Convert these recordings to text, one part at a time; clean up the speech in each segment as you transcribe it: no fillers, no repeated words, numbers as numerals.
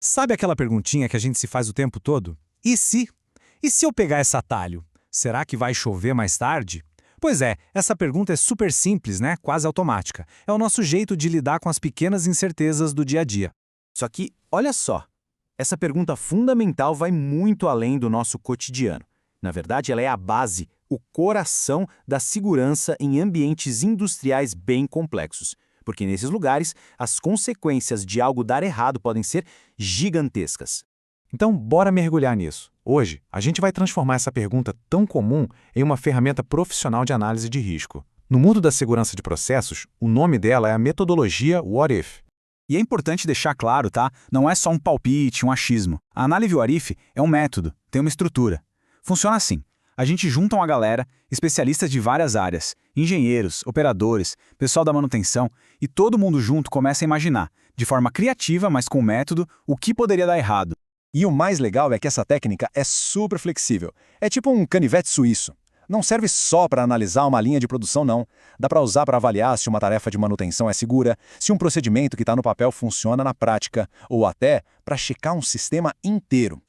Sabe aquela perguntinha que a gente se faz o tempo todo? E se? E se eu pegar esse atalho? Será que vai chover mais tarde? Pois é, essa pergunta é super simples, né? Quase automática. É o nosso jeito de lidar com as pequenas incertezas do dia a dia. Só que, olha só, essa pergunta fundamental vai muito além do nosso cotidiano. Na verdade, ela é a base, o coração da segurança em ambientes industriais bem complexos. Porque nesses lugares, as consequências de algo dar errado podem ser gigantescas. Então, bora mergulhar nisso. Hoje, a gente vai transformar essa pergunta tão comum em uma ferramenta profissional de análise de risco. No mundo da segurança de processos, o nome dela é a metodologia What If. E é importante deixar claro, tá? Não é só um palpite, um achismo. A análise What If é um método, tem uma estrutura. Funciona assim. A gente junta uma galera, especialistas de várias áreas, engenheiros, operadores, pessoal da manutenção, e todo mundo junto começa a imaginar, de forma criativa, mas com método, o que poderia dar errado. E o mais legal é que essa técnica é super flexível. É tipo um canivete suíço. Não serve só para analisar uma linha de produção, não. Dá para usar para avaliar se uma tarefa de manutenção é segura, se um procedimento que está no papel funciona na prática, ou até para checar um sistema inteiro.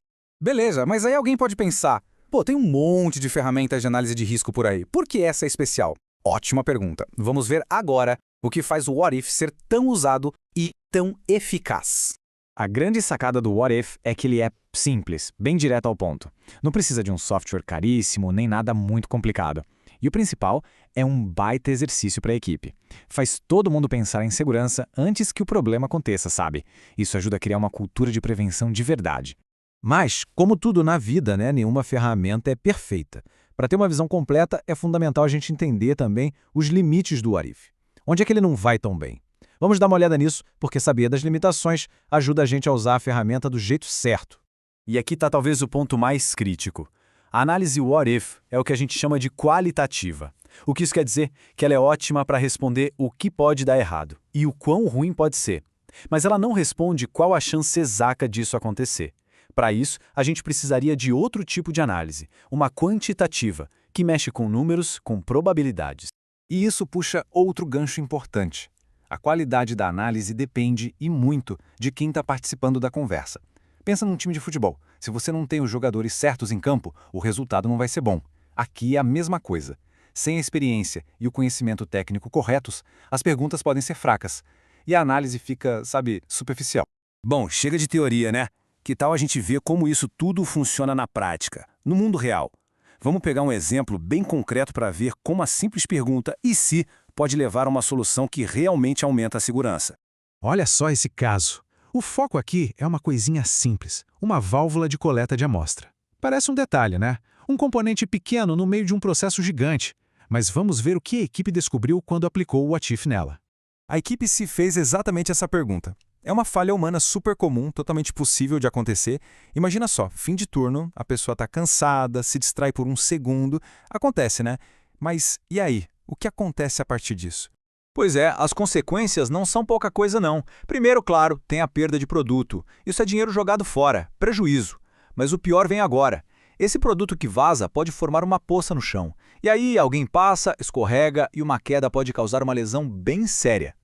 Beleza, mas aí alguém pode pensar, pô, tem um monte de ferramentas de análise de risco por aí. Por que essa é especial? Ótima pergunta. Vamos ver agora o que faz o What If ser tão usado e tão eficaz. A grande sacada do What If é que ele é simples, bem direto ao ponto. Não precisa de um software caríssimo, nem nada muito complicado. E o principal é um baita exercício para a equipe. Faz todo mundo pensar em segurança antes que o problema aconteça, sabe? Isso ajuda a criar uma cultura de prevenção de verdade. Mas, como tudo na vida, né, nenhuma ferramenta é perfeita. Para ter uma visão completa, é fundamental a gente entender também os limites do What If. Onde é que ele não vai tão bem? Vamos dar uma olhada nisso, porque saber das limitações ajuda a gente a usar a ferramenta do jeito certo. E aqui está talvez o ponto mais crítico. A análise What If é o que a gente chama de qualitativa. O que isso quer dizer? Que ela é ótima para responder o que pode dar errado e o quão ruim pode ser. Mas ela não responde qual a chance exata disso acontecer. Para isso, a gente precisaria de outro tipo de análise, uma quantitativa, que mexe com números, com probabilidades. E isso puxa outro gancho importante. A qualidade da análise depende, e muito, de quem está participando da conversa. Pensa num time de futebol. Se você não tem os jogadores certos em campo, o resultado não vai ser bom. Aqui é a mesma coisa. Sem a experiência e o conhecimento técnico corretos, as perguntas podem ser fracas. E a análise fica, sabe, superficial. Bom, chega de teoria, né? Que tal a gente ver como isso tudo funciona na prática, no mundo real? Vamos pegar um exemplo bem concreto para ver como a simples pergunta "e se" pode levar a uma solução que realmente aumenta a segurança. Olha só esse caso. O foco aqui é uma coisinha simples, uma válvula de coleta de amostra. Parece um detalhe, né? Um componente pequeno no meio de um processo gigante. Mas vamos ver o que a equipe descobriu quando aplicou o What If nela. A equipe se fez exatamente essa pergunta. É uma falha humana super comum, totalmente possível de acontecer. Imagina só, fim de turno, a pessoa está cansada, se distrai por um segundo. Acontece, né? Mas e aí? O que acontece a partir disso? Pois é, as consequências não são pouca coisa não. Primeiro, claro, tem a perda de produto. Isso é dinheiro jogado fora, prejuízo. Mas o pior vem agora. Esse produto que vaza pode formar uma poça no chão. E aí alguém passa, escorrega e uma queda pode causar uma lesão bem séria.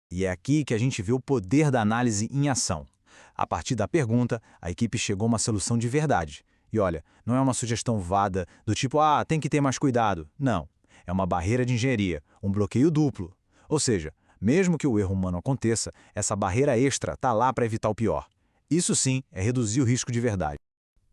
E é aqui que a gente vê o poder da análise em ação. A partir da pergunta, a equipe chegou a uma solução de verdade. E olha, não é uma sugestão vaga do tipo, tem que ter mais cuidado. Não. É uma barreira de engenharia, um bloqueio duplo. Ou seja, mesmo que o erro humano aconteça, essa barreira extra está lá para evitar o pior. Isso sim é reduzir o risco de verdade.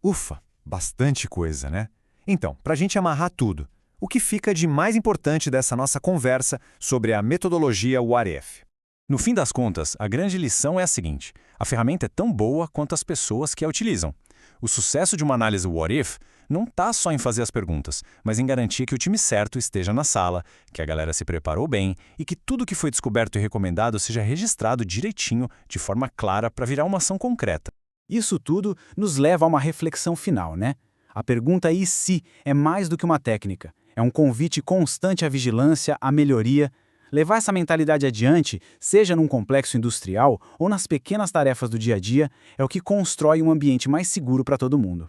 Ufa, bastante coisa, né? Então, para a gente amarrar tudo, o que fica de mais importante dessa nossa conversa sobre a metodologia What If? No fim das contas, a grande lição é a seguinte: a ferramenta é tão boa quanto as pessoas que a utilizam. O sucesso de uma análise What If não está só em fazer as perguntas, mas em garantir que o time certo esteja na sala, que a galera se preparou bem e que tudo que foi descoberto e recomendado seja registrado direitinho, de forma clara, para virar uma ação concreta. Isso tudo nos leva a uma reflexão final, né? A pergunta "e se" é mais do que uma técnica. É um convite constante à vigilância, à melhoria. Levar essa mentalidade adiante, seja num complexo industrial ou nas pequenas tarefas do dia a dia, é o que constrói um ambiente mais seguro para todo mundo.